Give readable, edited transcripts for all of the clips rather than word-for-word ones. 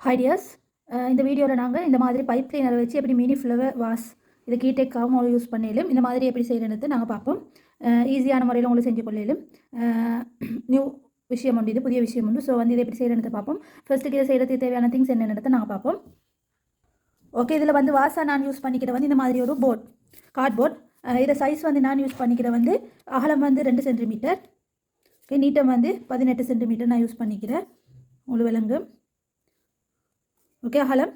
Hi tears, இந்த வீடியோவில் நாங்கள் இந்த மாதிரி பைப் கிளீனரை வச்சு எப்படி மினி ஃப்ளவர் வாஸ் இது கீட்டேக்காகவும் யூஸ் பண்ணிலும் இந்த மாதிரி எப்படி செய்யறது நாங்கள் பார்ப்போம். ஈஸியான முறையில் உங்களுக்கு செஞ்சு கொள்ளையிலும் நியூ விஷயம் உண்டு, இது புதிய விஷயம் உண்டு. ஸோ வந்து இதை எப்படி செய்யறது பார்ப்போம். ஃபர்ஸ்ட்டுக்கு இதை செய்கிறதுக்கு தேவையான திங்ஸ் என்னென்னதை நாங்கள் பார்ப்போம். ஓகே, இதில் வந்து வாஸாக நான் யூஸ் பண்ணிக்கிற வந்து இந்த மாதிரி ஒரு போர்ட், கார்ட்போர்ட். இதை சைஸ் வந்து நான் யூஸ் பண்ணிக்கிற வந்து அகலம் வந்து 2 சென்டிமீட்டர், ஓகே, நீட்டம் வந்து 18 சென்டிமீட்டர் நான் யூஸ் பண்ணிக்கிறேன். உங்களுக்கு விலங்கு ஓகே, அகலம்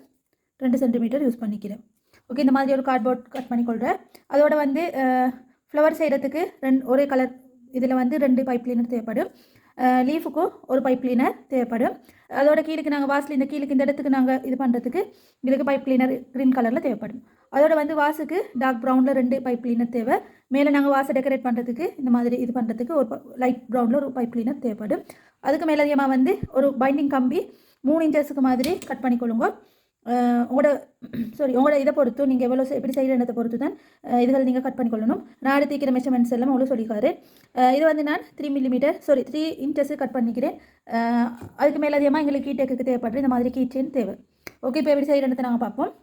2 சென்டிமீட்டர் யூஸ் பண்ணிக்கிறேன். ஓகே, இந்த மாதிரி ஒரு கார்ட்போர்ட் கட் பண்ணிக்கொள்கிறேன். அதோட வந்து ஃப்ளவர் செய்கிறதுக்கு ஒரே கலர் இதில் வந்து 2 பைப் கிளீனர் தேவைப்படும். லீஃபுக்கும் ஒரு பைப் கிளீனர் தேவைப்படும். அதோட கீழுக்கு நாங்கள் வாஸில் இந்த கீழுக்கு இந்த இடத்துக்கு நாங்கள் இது பண்ணுறதுக்கு இதுக்கு பைப் கிளீனர் க்ரீன் கலரில் தேவைப்படும். அதோட வந்து வாஸுக்கு டார்க் ப்ரௌனில் 2 பைப் கிளீனர் தேவை. மேலே நாங்கள் வாஸை டெக்கரேட் பண்ணுறதுக்கு இந்த மாதிரி இது பண்ணுறதுக்கு ஒரு லைட் ப்ரௌனில் ஒரு பைப் கிளீனர் தேவைப்படும். அதுக்கு மேலதிகமாக வந்து ஒரு பைண்டிங் கம்பி 3 இன்ச்சஸுக்கு மாதிரி கட் பண்ணிக்கொள்ளுங்க. உங்களோட இதை பொறுத்து நீங்கள் எவ்வளோ எப்படி செய்கிறதை பொறுத்து தான் இதுகள் நீங்கள் கட் பண்ணிக்கொள்ளணும். நான் எடுத்துக்கிற மெஷர்மெண்ட்ஸ் எல்லாம் உங்களுக்கு சொல்லிக்காரு. இது வந்து நான் 3 இன்ச்சஸு கட் பண்ணிக்கிறேன். அதுக்கு மேலே அதிகமாக எங்களுக்கு கீட்டேக்கு தேவைப்படுற இந்த மாதிரி கீச்சேன் தேவை. ஓகே, இப்போ எப்படி செய்கிறதை நாங்கள் பார்ப்போம்.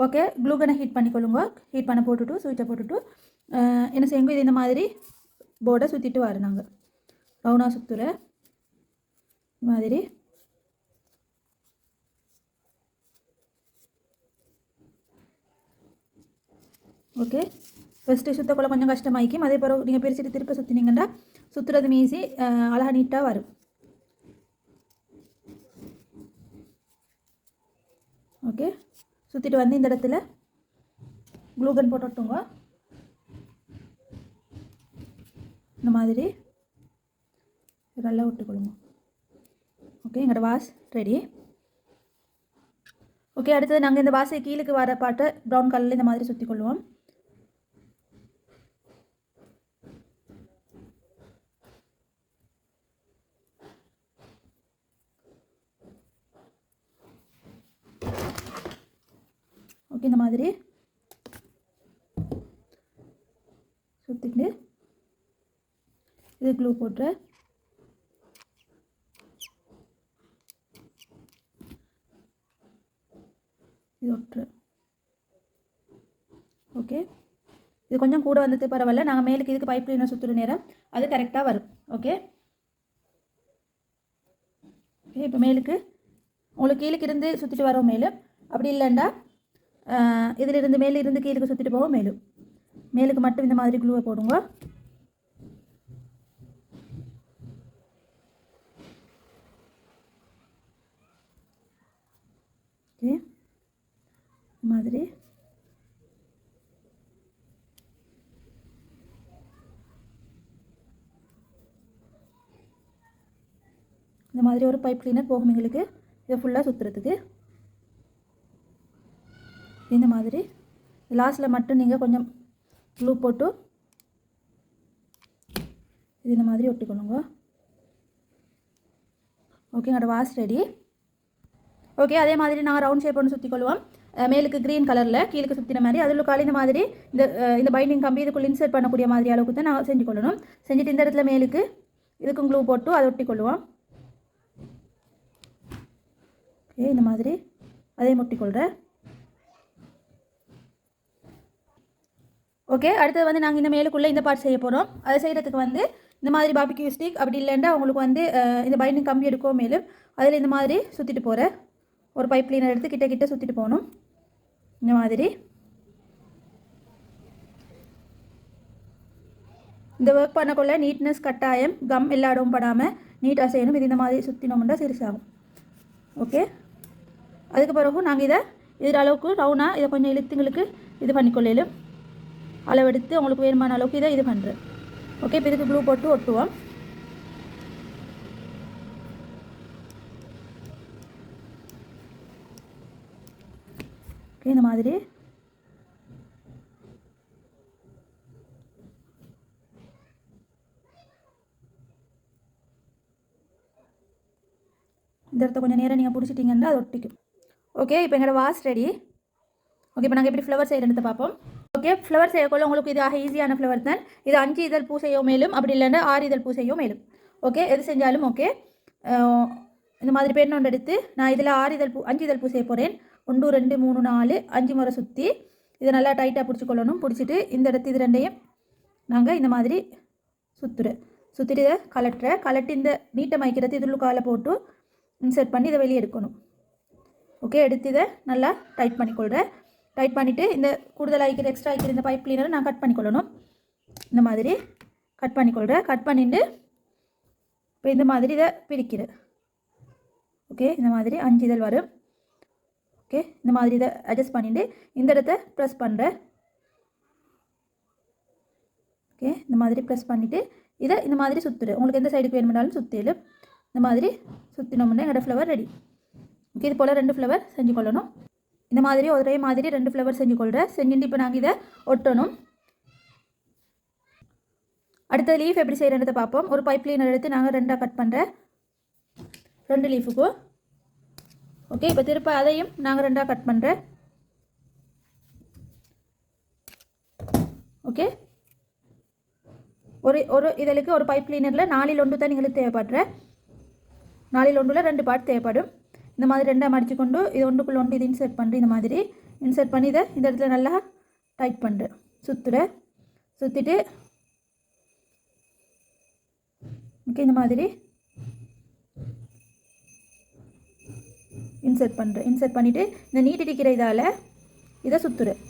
ஓகே, க்ளூகனை ஹீட் பண்ணிக்கொள்ளுங்க. ஹீட் பண்ண போட்டுட்டு ஸ்விட்சை போட்டுட்டு என்ன செய்யுங்க, இது இந்த மாதிரி போர்டை சுற்றிட்டு வர நாங்கள் ரவுனாக சுற்றுற மாதிரி. ஓகே, ஃபஸ்ட்டு சுற்றக்குள்ள கொஞ்சம் கஷ்டமாயிக்கும். அதே பிறகு நீங்கள் பிரிச்சுட்டு திருப்ப சுற்றினீங்கன்னா சுற்றுறது ஈஸி, அழகாக நீட்டாக வரும். ஓகே, சுற்றிட்டு வந்து இந்த இடத்துல க்ளூகன் போட்டுட்டுங்க. இந்த மாதிரி நல்லா விட்டுக்கொள்ளுங்க. ஓகே, எங்களோட வாஸ் ரெடி. ஓகே, அடுத்தது நாங்கள் இந்த வாஸை கீழுக்கு வர பாட்டை ப்ரௌன் கலரில் இந்த மாதிரி சுற்றி கொள்வோம். ஓகே, இந்த மாதிரி சுற்றிட்டு இது க்ளூ போட்டு இது ஒட்டு. ஓகே, இது கொஞ்சம் கூட வந்துட்டு பரவாயில்ல. நாங்கள் மேலுக்கு இதுக்கு பைப் கிளீனர் சுற்றுற நேரம் அது கரெக்டாக வரும். ஓகே, ஓகே, இப்போ மேலுக்கு உங்களுக்கு கீழுக்கு இருந்து சுற்றிட்டு வரோம் மேலும். அப்படி இல்லைண்டா இதிலிருந்து மேலே இருந்து கீழுக்கு சுற்றிட்டு போவோம். மேலுக்கு மட்டும் இந்த மாதிரி க்ளூவை போடுங்க. ஓகே, மாதிரி இந்த மாதிரி ஒரு பைப் கிளீனர் போகும் எங்களுக்கு இதை ஃபுல்லாக சுற்றுறதுக்கு. இந்த மாதிரி லாஸ்ட்டில் மட்டும் நீங்கள் கொஞ்சம் க்ளூ போட்டு இது இந்த மாதிரி ஒட்டிக்கொள்ளுங்க. ஓகே, என்னோட வாஸ் ரெடி. ஓகே, அதே மாதிரி நான் ரவுண்ட் ஷேப் ஒன்று சுற்றிக்கொள்வோம். மேலுக்கு க்ரீன் கலரில் கீழுக்கு சுற்றின மாதிரி அதில் காலி இந்த மாதிரி இந்த பைண்டிங் கம்பி இதுக்குள்ளே இன்சர்ட் பண்ணக்கூடிய மாதிரி அளவுக்கு தான் நான் செஞ்சு கொள்ளணும். செஞ்சுட்டு இந்த இடத்துல மேலுக்கு இதுக்கும் க்ளூ போட்டு அதை ஒட்டிக்கொள்வோம். ஓகே, இந்த மாதிரி அதையும் ஒட்டிக்கொள்கிறேன். ஓகே, அடுத்தது வந்து நாங்கள் இந்த மேலுக்குள்ளே இந்த பார்ட் செய்ய போகிறோம். அதை செய்கிறதுக்கு வந்து இந்த மாதிரி பாபிக்யூ ஸ்டிக் அப்படி இல்லைன்னா உங்களுக்கு வந்து இந்த பைண்டிங் கம்பி எடுக்கும். மேலும் அதில் இந்த மாதிரி சுற்றிட்டு போகிறேன். ஒரு பைப் கிளீனர் எடுத்து கிட்ட சுற்றிட்டு போகணும். இந்த மாதிரி இந்த ஒர்க் பண்ணக்குள்ள நீட்னஸ் கட்டாயம், கம் எல்லா இடமும் படாமல் நீட்டாக செய்யணும். இது இந்த மாதிரி சுற்றினோம்னா சிறுசாகும். ஓகே, அதுக்கு பிறகு நாங்கள் இதில் அளவுக்கு ரவுனாக இதை கொஞ்சம் இழுத்துங்களுக்கு இது பண்ணிக்கொள்ளும். அளவெடுத்து உங்களுக்கு வேணுமான அளவுக்கு இதை இது பண்ணுறேன். ஓகே, இப்போ இதுக்கு க்ளூ போட்டு ஒட்டுவோம். ஓகே, இந்த மாதிரி இந்த இடத்த கொஞ்சம் நேரம் நீங்கள் பிடிச்சிட்டிங்கன்னா அது ஒட்டிக்கும். ஓகே, இப்போ எங்களோட வாஸ் ரெடி. ஓகே, இப்போ நாங்கள் எப்படி ஃப்ளவர் செய்கிறத பார்ப்போம். ஓகே, ஃப்ளவர் செய்யக்குள்ள உங்களுக்கு இது ஈஸியான ஃப்ளவர் தான். இது 5 இதழ் பூ செய்யவும் மேலும், அப்படி இல்லைன்னா 6 இதழ் பூ செய்யவும் மேலும். ஓகே, எது செஞ்சாலும் ஓகே. இந்த மாதிரி பென் ஒன்று எடுத்து நான் இதில் 5 இதழ் பூ செய்ய போகிறேன். 1 2 3 4 5 முறை சுற்றி இதை நல்லா டைட்டாக பிடிச்சிக்கொள்ளணும். பிடிச்சிட்டு இந்த இடத்து இது ரெண்டையும் நாங்கள் இந்த மாதிரி சுற்றிட்டு இதை கலட்டி இந்த நீட்டை மைக்கிறது இதுள்ளுக்கால போட்டு இன்சர்ட் பண்ணி இதை வெளியே எடுக்கணும். ஓகே, எடுத்து இதை நல்லா டைட் பண்ணிக்கொள்கிறேன். டைட் பண்ணிவிட்டு இந்த கூடுதலாக எக்ஸ்ட்ரா ஆகிக்கிற இந்த பைப் கிளீனரை நான் கட் பண்ணிக்கொள்ளணும். இந்த மாதிரி கட் பண்ணிக்கொள்கிறேன். கட் பண்ணிட்டு இப்போ இந்த மாதிரி இதை பிரிக்கிறேன். ஓகே, இந்த மாதிரி 5 இதழ் வரும். ஓகே, இந்த மாதிரி இதை அட்ஜஸ்ட் பண்ணிவிட்டு இந்த இடத்த ப்ரெஸ் பண்ணுறேன். ஓகே, இந்த மாதிரி ப்ரெஸ் பண்ணிவிட்டு இதை இந்த மாதிரி சுற்றுறேன். உங்களுக்கு எந்த சைடுக்கு வேணும்னாலும் சுற்றிடும். இந்த மாதிரி சுற்றினோம்னா எங்களோட ஃப்ளவர் ரெடி. ஓகே, இது போல் 2 ஃப்ளவர் செஞ்சு கொள்ளணும். இந்த மாதிரி ஒரே மாதிரி 2 ஃப்ளவர் செஞ்சு கொள்கிறேன். செஞ்சுட்டு இப்போ நாங்கள் இதை ஒட்டணும். அடுத்த லீஃப் எப்படி செய்கிறத பார்ப்போம். ஒரு பைப் கிளீனர் எடுத்து நாங்கள் 2ஆக கட் பண்ணுறேன், 2 லீஃபுக்கு. ஓகே, இப்போ திருப்ப அதையும் நாங்கள் 2ஆக கட் பண்ணுறேன். ஓகே, ஒரு இதழுக்கு ஒரு பைப் கிளீனரில் 4 1 தான் எங்களுக்கு தேவைப்படுறேன். 4 1 2 பார்ட் தேவைப்படும். இந்த மாதிரி 2ஆக மடித்து கொண்டு இது ஒன்றுக்குள்ள ஒன்று இது இன்சர்ட் பண்ணுறேன். இந்த மாதிரி இன்சர்ட் பண்ணி இதை இந்த இடத்துல நல்லா டைட் பண்ணுறேன். சுற்றிட்டு ஓகே, இந்த மாதிரி இன்சர்ட் பண்ணிவிட்டு இந்த நீட் இருக்கிற இதால் இதை சுற்றுறேன்.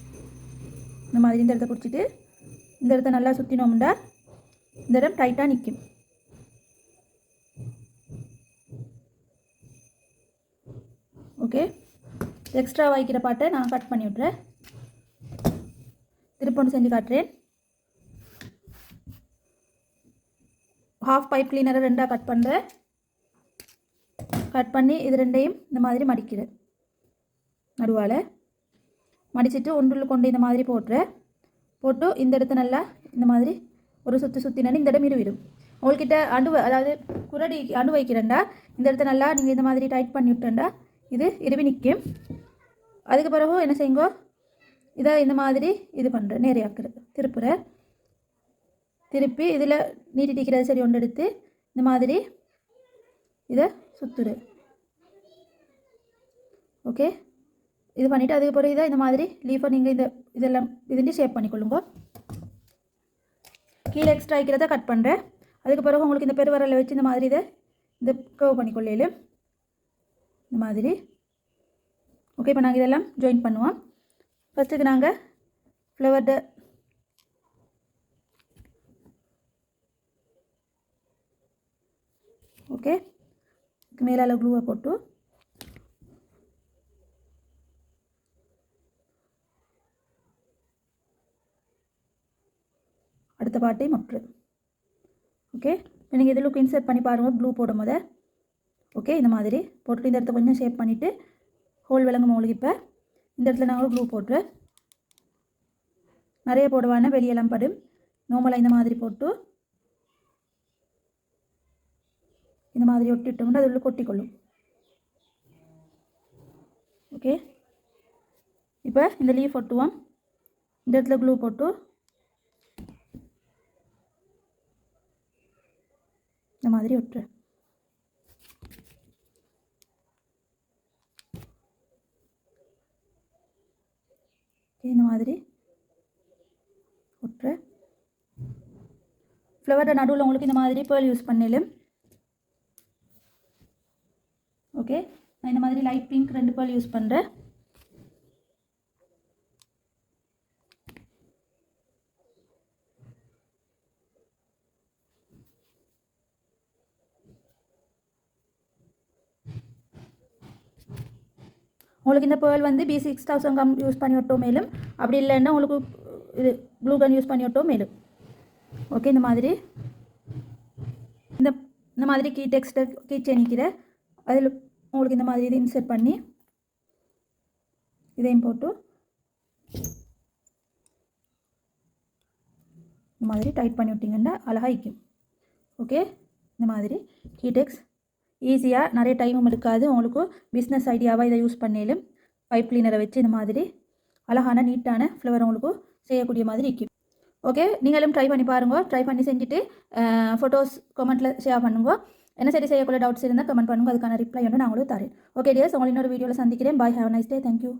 இந்த மாதிரி இந்த இடத்த பிடிச்சிட்டு இந்த இடத்த நல்லா சுற்றினோம்னா இந்த இடம் டைட்டாக நிற்கும். ஓகே, எக்ஸ்ட்ரா வைக்கிற பாட்டை நான் கட் பண்ணி விட்றேன். திருப்பி ஒன்று செஞ்சு காட்டுறேன். ஹாஃப் பைப் கிளீனரை 2ஆக கட் பண்ணுறேன். கட் பண்ணி இது ரெண்டையும் இந்த மாதிரி மடிக்கிறேன். நடுவால் மடிச்சுட்டு ஒன்றுள்ள கொண்டு இந்த மாதிரி போட்டு இந்த இடத்த நல்லா இந்த மாதிரி ஒரு சுற்றினு இந்த இடம் இருவிடும். உங்கள்கிட்ட அதாவது குரடி வைக்கிறேன்டா இந்த இடத்த நல்லா நீங்கள் இந்த மாதிரி டைட் பண்ணி விட்டேன்டா இது இருவி நிற்கும். அதுக்கு பிறகு என்ன செய்யுங்கோ, இதை இந்த மாதிரி இது பண்ணுறேன், நேரையாக்குறேன், திருப்பி இதில் நீட்டிக்கிறது சரி ஒன்று எடுத்து இந்த மாதிரி இதை சுற்றுறேன். ஓகே, இது பண்ணிவிட்டு அதுக்கு பிறகு இதை இந்த மாதிரி லீஃபை நீங்கள் இதெல்லாம் இதுண்டி ஷேப் பண்ணிக்கொள்ளுங்க. கீழே எக்ஸ்ட்ரா வைக்கிறத கட் பண்ணுறேன். அதுக்கு பிறகு உங்களுக்கு இந்த பெருவரலை வச்சு இந்த மாதிரி இதை இந்த கர்வ் பண்ணிக்கொள்ளையிலும் இந்த மாதிரி. ஓகே, இப்போ நாங்கள் இதெல்லாம் ஜாயின் பண்ணுவோம். ஃபஸ்ட்டுக்கு நாங்கள் ஃப்ளவர்டு ஓகே மேலால் க்ளூவை போட்டு அடுத்த பாட்டையும் ஒட்டுரு. ஓகே, இப்போ நீங்கள் இதில் இன்சர்ட் பண்ணி பாருங்கள் க்ளூ போடும் போது. ஓகே, இந்த மாதிரி போட்டுட்டு இந்த இடத்த கொஞ்சம் ஷேப் பண்ணிவிட்டு ஹோல் விளங்கும் உங்களுக்கு. இப்போ இந்த இடத்துல நாங்கள் க்ளூ போட்டுரு. நிறைய போடுவான வெளியெல்லாம் படும். நார்மலாக இந்த மாதிரி போட்டு இந்த மாதிரி ஒட்டிட்டோம்னா அது உள்ள கொட்டிக்கொள்ளும். ஓகே, இப்போ இந்த லீஃப் ஒட்டுவோம். இந்த இடத்துல க்ளூ போட்டு இந்த மாதிரி ஒட்டுரு. இந்த மாதிரி ஒட்டுரு. ஃப்ளவரோட நடுவில் உங்களுக்கு இந்த மாதிரி பேர்ல் யூஸ் பண்ணலும். ஓகே, நான் இந்த மாதிரி லைட் பிங்க் 2 பேர்ல் யூஸ் பண்ணுறேன். உங்களுக்கு இந்த பேர்ல் வந்து B6000 கம் யூஸ் பண்ணி ஒட்டோ மேலும், அப்படி இல்லைன்னா உங்களுக்கு இது க்ளூ கன் யூஸ் பண்ணி ஒட்டோ மேலும். ஓகே, இந்த மாதிரி இந்த மாதிரி கீ டெக்ஸ்ட்டை கீச்சே நிற்கிற அதில் உங்களுக்கு இந்த மாதிரி இதை இன்சர்ட் பண்ணி இதையும் போட்டு இந்த மாதிரி டைட் பண்ணி விட்டிங்கன்னா அழகாக இருக்கும். ஓகே, இந்த மாதிரி கீடெக்ஸ் ஈஸியாக நிறைய டைமும் எடுக்காது. உங்களுக்கு பிஸ்னஸ் ஐடியாவாக இதை யூஸ் பண்ணிலும் பைப் கிளீனரை வச்சு இந்த மாதிரி அழகான நீட்டான ஃப்ளவர் உங்களுக்கு செய்யக்கூடிய மாதிரி இருக்கும். ஓகே, நீங்களும் ட்ரை பண்ணி பாருங்க. ட்ரை பண்ணி செஞ்சுட்டு ஃபோட்டோஸ் கமெண்ட்டில் ஷேர் பண்ணுங்க. என்ன சரி செய்யக்குள்ள டவுட்ஸ் இருந்தால் கமெண்ட் பண்ணுங்க, அதுக்கான ரிப்ளை வந்து நான் உங்களுக்கு தரேன். ஓகே டியர்ஸ், உங்களை இன்னொரு வீடியோவில் சந்திக்கிறேன். பாய், ஹேவ் நைஸ் டே, தேங்க்யூ.